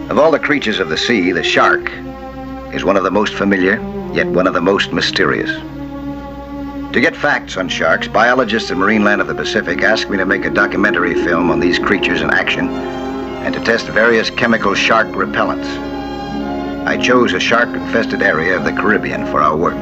Of all the creatures of the sea, the shark is one of the most familiar, yet one of the most mysterious. To get facts on sharks, biologists in Marine Land of the Pacific asked me to make a documentary film on these creatures in action and to test various chemical shark repellents. I chose a shark-infested area of the Caribbean for our work.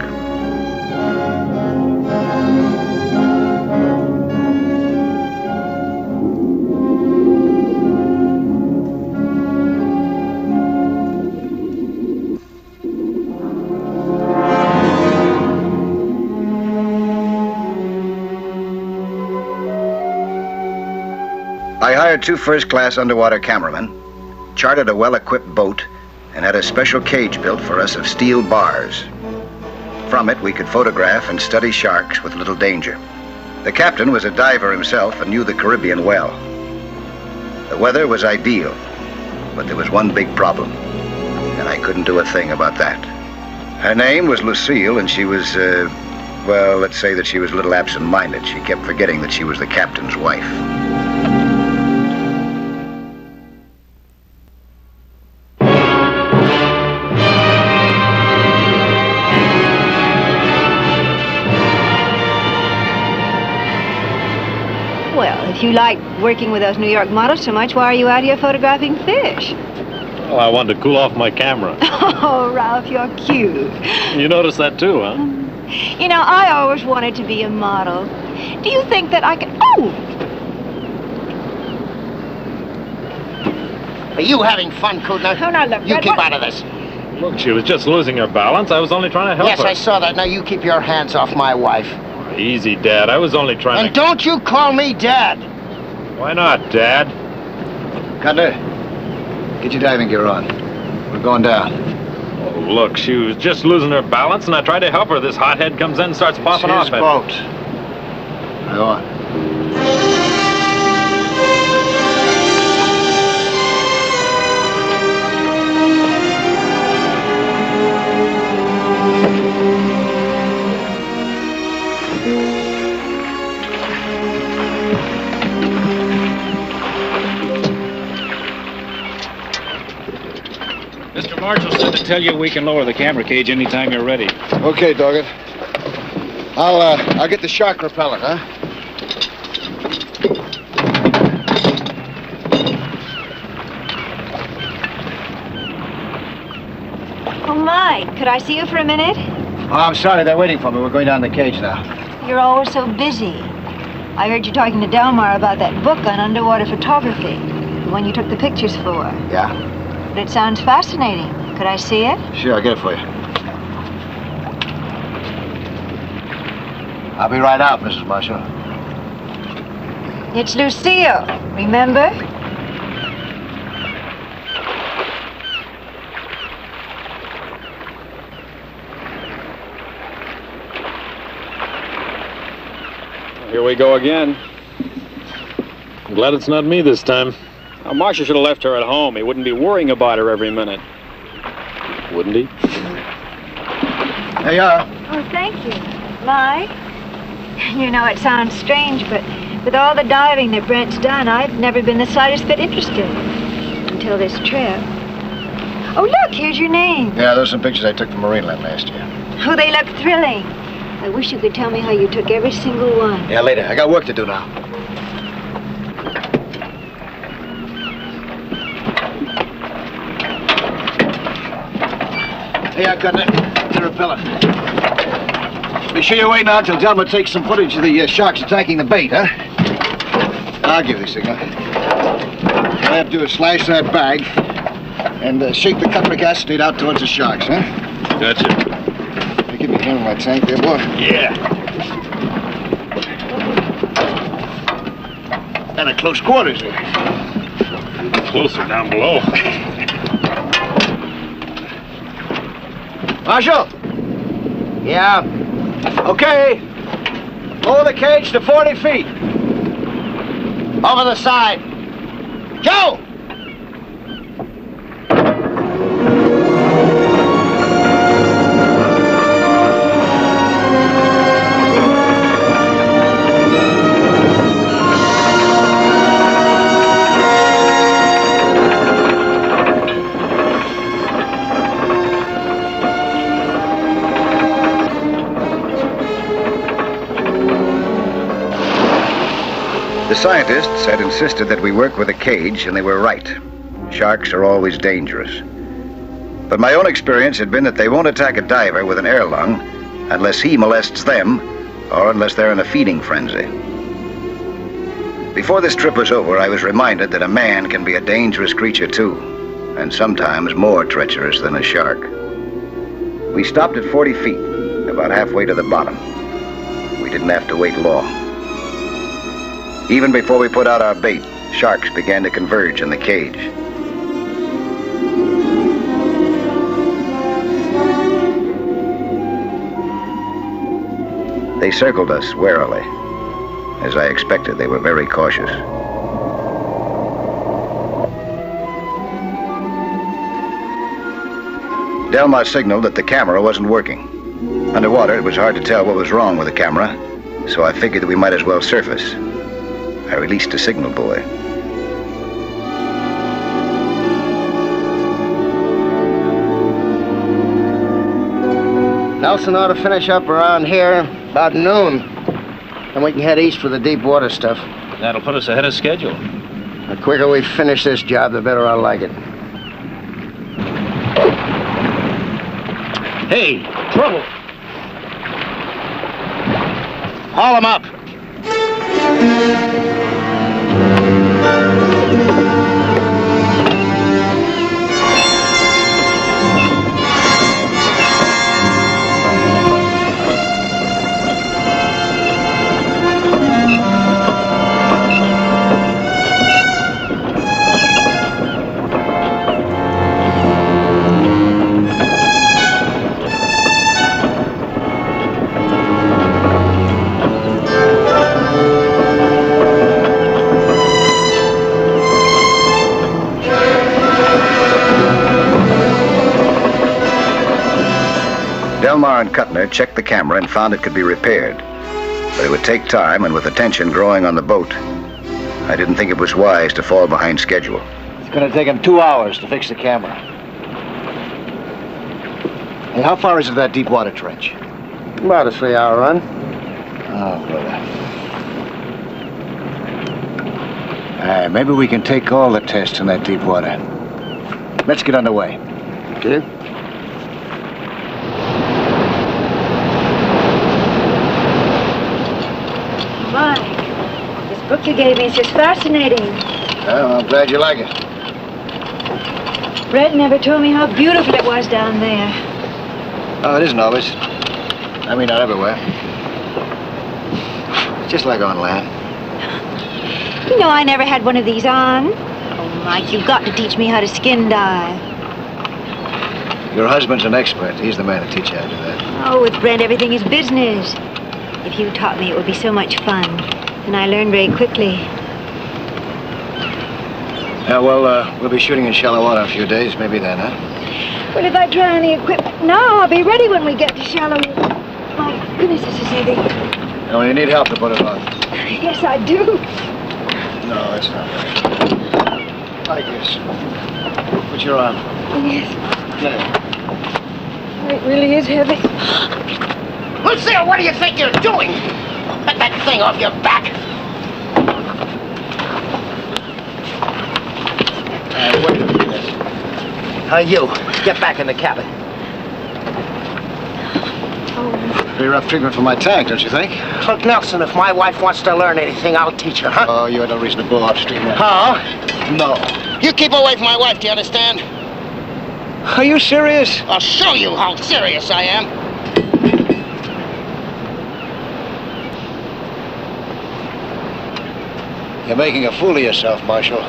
I hired 2 first-class underwater cameramen, chartered a well-equipped boat, and had a special cage built for us of steel bars. From it, we could photograph and study sharks with little danger. The captain was a diver himself and knew the Caribbean well. The weather was ideal, but there was one big problem, and I couldn't do a thing about that. Her name was Lucille, and she was, well, let's say that she was a little absent-minded. She kept forgetting that she was the captain's wife. If you like working with those New York models so much, why are you out here photographing fish? Well, I wanted to cool off my camera. Oh, Ralph, you're cute. You noticed that too, huh? You know, I always wanted to be a model. Do you think that I can... Oh! Are you having fun, Kudner? Oh, now look, you Red, keep what? out of this. Look, she was just losing her balance. I was only trying to help her. Yes, I saw that. Now you keep your hands off my wife. Easy, Dad. I was only trying And don't you call me Dad. Why not, Dad? Cutler, get your diving gear on. We're going down. Oh, look, she was just losing her balance, and I tried to help her. This hothead comes in and starts popping off. It's his boat. Go on. Mr. Marshall said to tell you we can lower the camera cage anytime you're ready. Okay, Doggett. I'll get the shark repellent, huh? Oh, my. Could I see you for a minute? Oh, I'm sorry. They're waiting for me. We're going down the cage now. You're always so busy. I heard you talking to Delmar about that book on underwater photography. The one you took the pictures for. Yeah? But it sounds fascinating. Could I see it? Sure, I'll get it for you. I'll be right out, Mrs. Marshall. It's Lucille, remember? Here we go again. I'm glad it's not me this time. Now, Marshall should have left her at home. He wouldn't be worrying about her every minute. Wouldn't he? There you are. Oh, thank you. My? You know, it sounds strange, but with all the diving that Brent's done, I've never been the slightest bit interested. Until this trip. Oh, look, here's your name. Yeah, those are some pictures I took from Marine Land last year. Oh, they look thrilling. I wish you could tell me how you took every single one. Yeah, later. I got work to do now. Hey, I got the repellent. Be sure you wait now until Delma takes some footage of the sharks attacking the bait, huh? I'll give you the signal. All I have to do is slash that bag and shake the cupric acetate out towards the sharks, huh? Gotcha. Hey, give me a hand in my tank there, boy. Yeah. Kind of close quarters here. Closer down below. Marshal! Yeah? Okay. Lower the cage to 40 feet. Over the side. Joe! The scientists had insisted that we work with a cage, and they were right. Sharks are always dangerous. But my own experience had been that they won't attack a diver with an air lung unless he molests them or unless they're in a feeding frenzy. Before this trip was over, I was reminded that a man can be a dangerous creature too, and sometimes more treacherous than a shark. We stopped at 40 feet, about halfway to the bottom. We didn't have to wait long. Even before we put out our bait, sharks began to converge in the cage. They circled us warily. As I expected, they were very cautious. Delmar signaled that the camera wasn't working. Underwater, it was hard to tell what was wrong with the camera, so I figured that we might as well surface. I released a signal buoy. Nelson ought to finish up around here about noon. Then we can head east for the deep water stuff. That'll put us ahead of schedule. The quicker we finish this job, the better I'll like it. Hey, trouble! Haul him up. Delmar and Kuttner checked the camera and found it could be repaired. But it would take time, and with the tension growing on the boat, I didn't think it was wise to fall behind schedule. It's going to take him 2 hours to fix the camera. Hey, how far is it to that deep water trench? About a 3-hour run. Oh, brother. Maybe we can take all the tests in that deep water. Let's get underway. Okay. Mike, this book you gave me is just fascinating. Well, I'm glad you like it. Brett never told me how beautiful it was down there. Oh, it isn't always. I mean, not everywhere. It's just like on land. You know, I never had one of these on. Oh, Mike, you've got to teach me how to skin dive. Your husband's an expert. He's the man to teach you how to do that. Oh, with Brent, everything is business. If you taught me, it would be so much fun. And I learned very quickly. Yeah, well, we'll be shooting in shallow water in a few days. Maybe then, huh? Well, if I try on the equipment now, I'll be ready when we get to shallow water. My goodness, this is heavy. Oh, you need help to put it on. Yes, I do. No, that's not right. Like this. Put your arm. Yes. There. It really is heavy. Lucille, what do you think you're doing? Get that thing off your back. Wait a minute. You, get back in the cabin. Pretty rough treatment for my tank, don't you think? Look, Nelson, if my wife wants to learn anything, I'll teach her, huh? Oh, you had no reason to blow off steam. Huh? No. You keep away from my wife, do you understand? Are you serious? I'll show you how serious I am. You're making a fool of yourself, Marshal.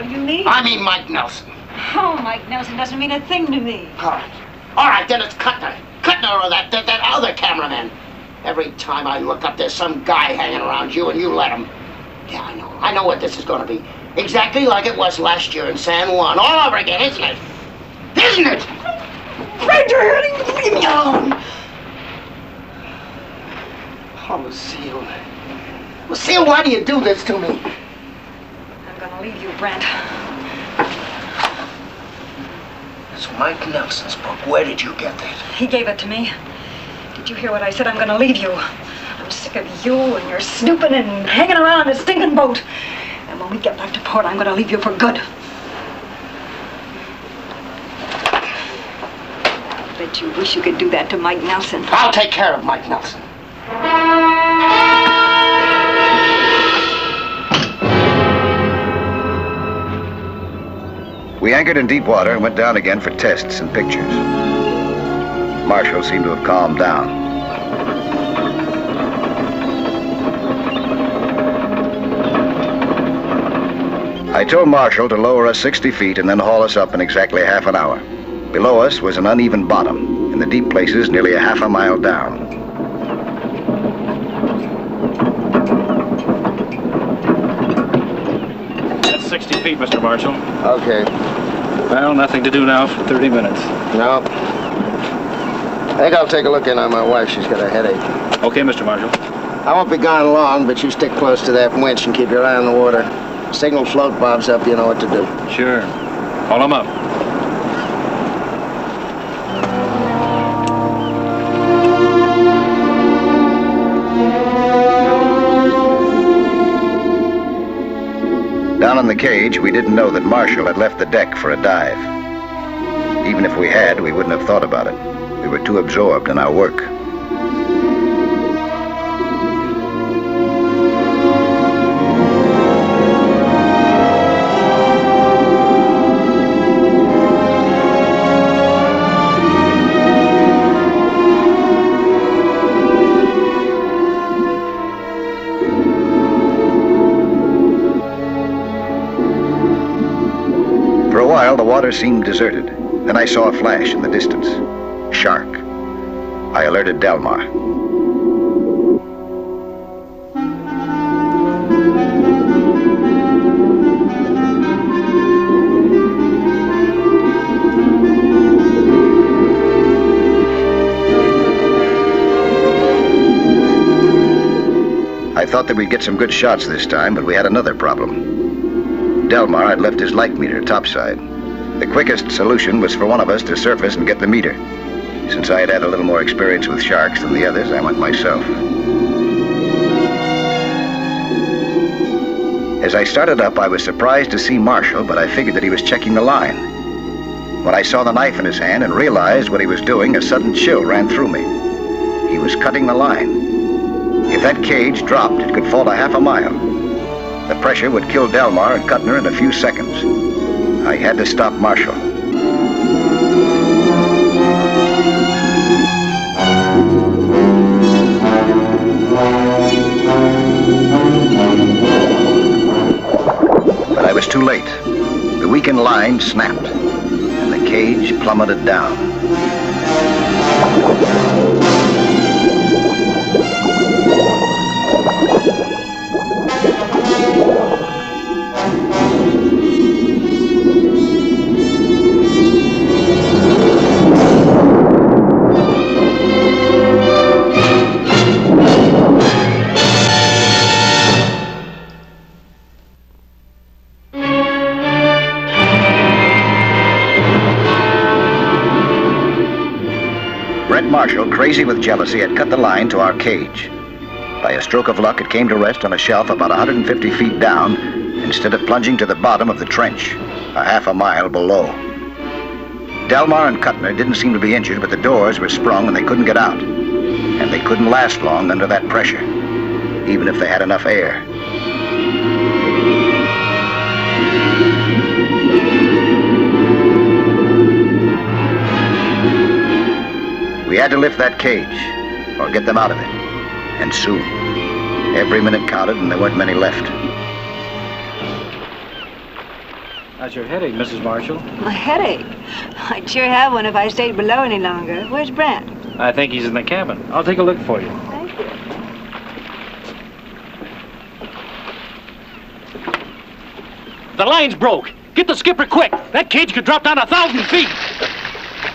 What do you mean? I mean Mike Nelson. Oh, Mike Nelson doesn't mean a thing to me. All right, then it's Cutner. Cutner or that other cameraman. Every time I look up, there's some guy hanging around you, and you let him. Yeah, I know. I know what this is going to be. Exactly like it was last year in San Juan. All over again, isn't it? Isn't it? Fred, you're hurting me. Leave me alone. Oh, Lucille. Lucille, why do you do this to me? I'm gonna leave you, Brent. It's Mike Nelson's book. Where did you get that? He gave it to me. Did you hear what I said? I'm gonna leave you. I'm sick of you and your snooping and hanging around in a stinking boat. And when we get back to port, I'm gonna leave you for good. I bet you wish you could do that to Mike Nelson. I'll take care of Mike Nelson. We anchored in deep water and went down again for tests and pictures. Marshall seemed to have calmed down. I told Marshall to lower us 60 feet and then haul us up in exactly half an hour. Below us was an uneven bottom, in the deep places nearly a half a mile down. That's 60 feet, Mr. Marshall. Okay. Well, nothing to do now for 30 minutes. No. I think I'll take a look in on my wife. She's got a headache. Okay, Mr. Marshall. I won't be gone long, but you stick close to that winch and keep your eye on the water. Signal float bobs up, you know what to do. Sure. Call him up. Down in the cage, we didn't know that Marshall had left the deck for a dive. Even if we had, we wouldn't have thought about it. We were too absorbed in our work. For a while, the water seemed deserted. Then I saw a flash in the distance. Shark. I alerted Delmar. I thought that we'd get some good shots this time, but we had another problem. Delmar had left his light meter topside. The quickest solution was for one of us to surface and get the meter. Since I had had a little more experience with sharks than the others, I went myself. As I started up, I was surprised to see Marshall, but I figured that he was checking the line. When I saw the knife in his hand and realized what he was doing, a sudden chill ran through me. He was cutting the line. If that cage dropped, it could fall a half a mile. The pressure would kill Delmar and Cutner in a few seconds. I had to stop Marshall. But I was too late. The weakened line snapped, and the cage plummeted down. Marshall, crazy with jealousy, had cut the line to our cage. By a stroke of luck, it came to rest on a shelf about 150 feet down, instead of plunging to the bottom of the trench, a half a mile below. Delmar and Cutner didn't seem to be injured, but the doors were sprung and they couldn't get out. And they couldn't last long under that pressure, even if they had enough air. We had to lift that cage, or get them out of it, and soon. Every minute counted, and there weren't many left. How's your headache, Mrs. Marshall? My headache? I'd sure have one if I stayed below any longer. Where's Brent? I think he's in the cabin. I'll take a look for you. Thank you. The line's broke. Get the skipper quick. That cage could drop down 1,000 feet.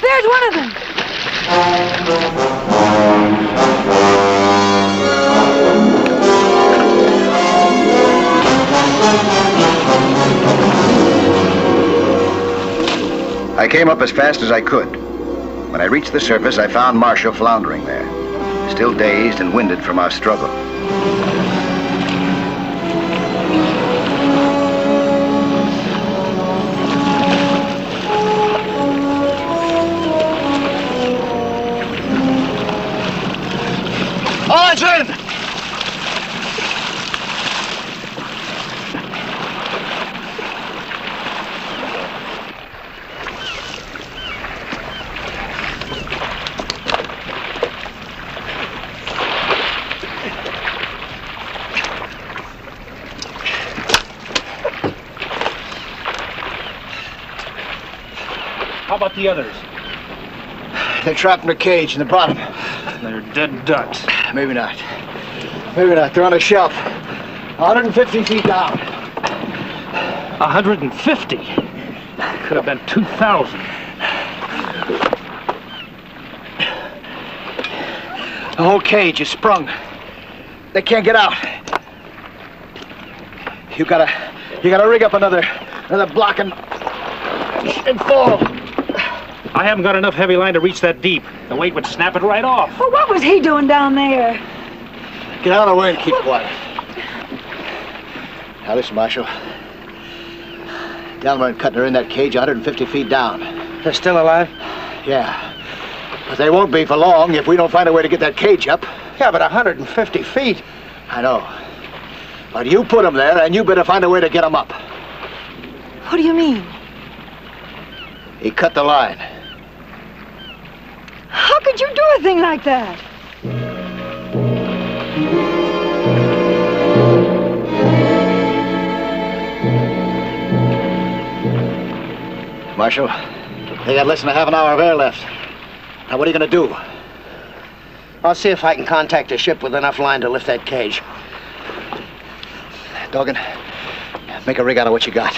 There's one of them. I came up as fast as I could. When I reached the surface, I found Marshall floundering there, still dazed and winded from our struggle. All hands in! How about the others? They're trapped in a cage in the bottom. They're dead ducks. Maybe not. Maybe not. They're on a shelf. 150 feet down. 150? Could have been 2,000. The whole cage is sprung. They can't get out. You gotta rig up another block and fall. I haven't got enough heavy line to reach that deep. The weight would snap it right off. Well, what was he doing down there? Get out of the way and keep quiet. Now listen, Marshall. Delmer and Cutner are in that cage 150 feet down. They're still alive? Yeah. But they won't be for long if we don't find a way to get that cage up. Yeah, but 150 feet. I know. But you put them there, and you better find a way to get them up. What do you mean? He cut the line. How could you do a thing like that? Marshal, they got less than a half an hour of air left. Now, what are you going to do? I'll see if I can contact a ship with enough line to lift that cage. Doggin, make a rig out of what you got.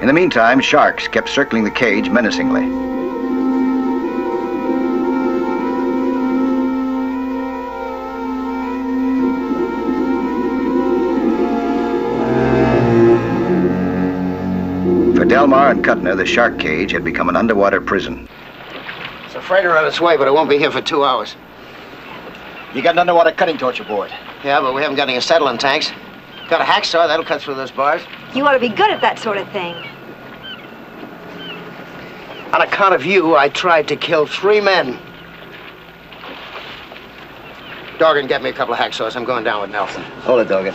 In the meantime, sharks kept circling the cage menacingly. For Delmar and Cutner, the shark cage had become an underwater prison. It's a freighter on its way, but it won't be here for 2 hours. You got an underwater cutting torch aboard. Yeah, but we haven't got any acetylene tanks. Got a hacksaw, that'll cut through those bars. You ought to be good at that sort of thing. On account of you, I tried to kill 3 men. Dorgan, get me a couple of hacksaws. I'm going down with Nelson. Hold it, Doggin.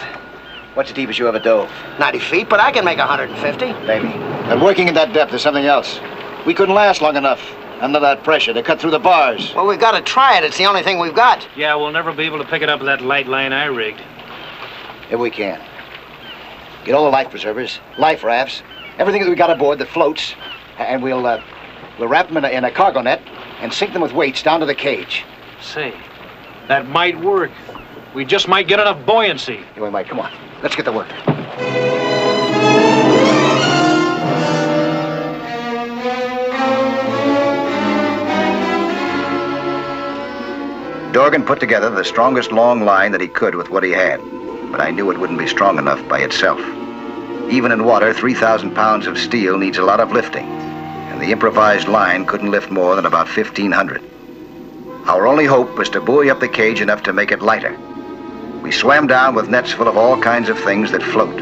What's the deepest you ever dove? 90 feet, but I can make 150. Maybe. But working in that depth is something else. We couldn't last long enough under that pressure to cut through the bars. Well, we've got to try it. It's the only thing we've got. Yeah, we'll never be able to pick it up with that light line I rigged. If we can. Get all the life preservers, life rafts, everything that we got aboard that floats, and we'll wrap them in a cargo net and sink them with weights down to the cage. Say, that might work. We just might get enough buoyancy. Yeah, we might. Come on. Let's get to work. Dorgan put together the strongest long line that he could with what he had, but I knew it wouldn't be strong enough by itself. Even in water, 3,000 pounds of steel needs a lot of lifting, and the improvised line couldn't lift more than about 1,500. Our only hope was to buoy up the cage enough to make it lighter. We swam down with nets full of all kinds of things that float.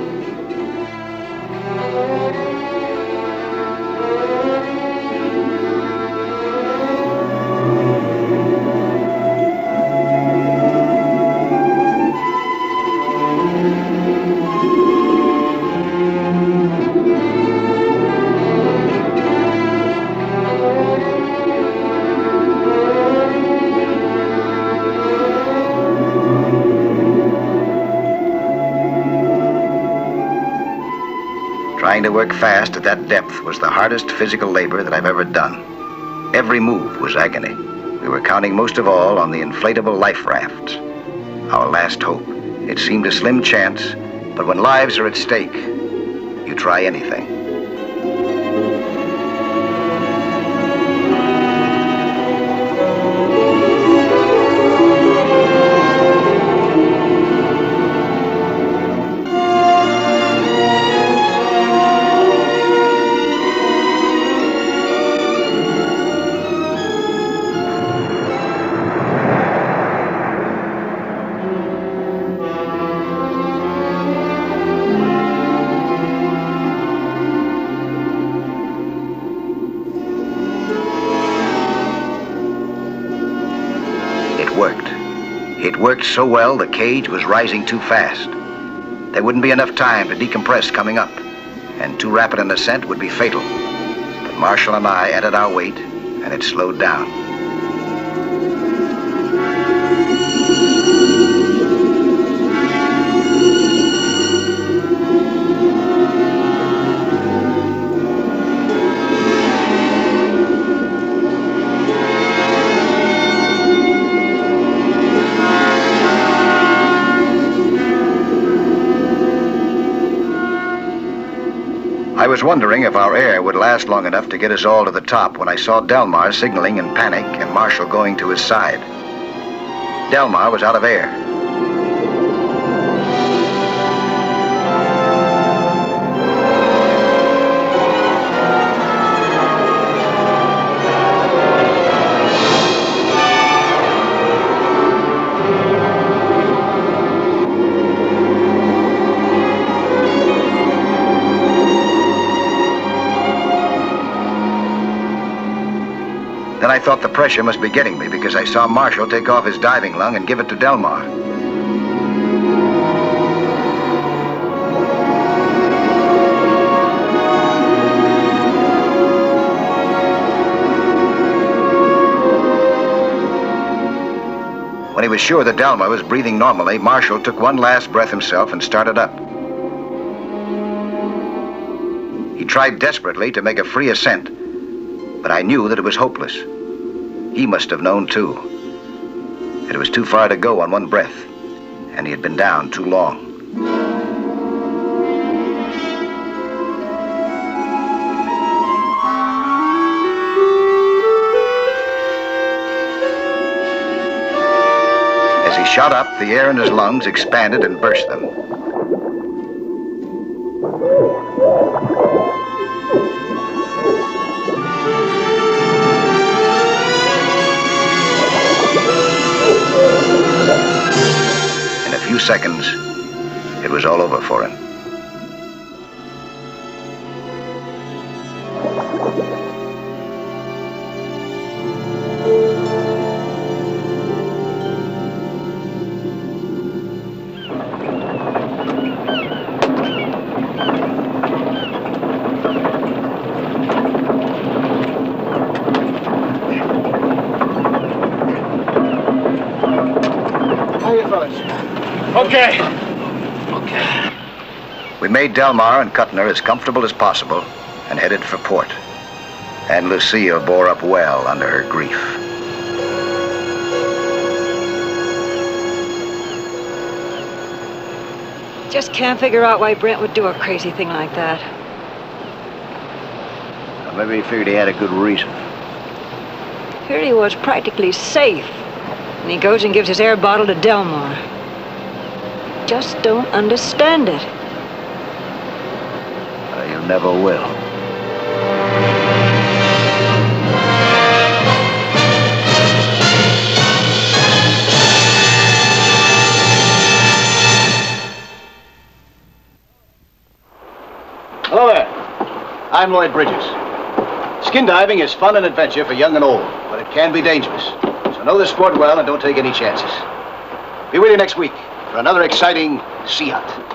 Trying to work fast at that depth was the hardest physical labor that I've ever done. Every move was agony. We were counting most of all on the inflatable life rafts. Our last hope. It seemed a slim chance, but when lives are at stake, you try anything. It worked so well, the cage was rising too fast. There wouldn't be enough time to decompress coming up, and too rapid an ascent would be fatal. But Marshall and I added our weight, and it slowed down. I was wondering if our air would last long enough to get us all to the top when I saw Delmar signaling in panic and Marshall going to his side. Delmar was out of air. Then I thought the pressure must be getting me because I saw Marshall take off his diving lung and give it to Delmar. When he was sure that Delmar was breathing normally, Marshall took one last breath himself and started up. He tried desperately to make a free ascent, but I knew that it was hopeless. He must have known, too. It was too far to go on one breath, and he had been down too long. As he shot up, the air in his lungs expanded and burst them. Few seconds, it was all over for him. Okay. We made Delmar and Kuttner as comfortable as possible and headed for port. And Lucille bore up well under her grief. Just can't figure out why Brent would do a crazy thing like that. Well, maybe he figured he had a good reason. Here he was practically safe, and he goes and gives his air bottle to Delmar. Just don't understand it. You never will. Hello there. I'm Lloyd Bridges. Skin diving is fun and adventure for young and old, but it can be dangerous. So know the sport well and don't take any chances. Be with you next week for another exciting sea hunt.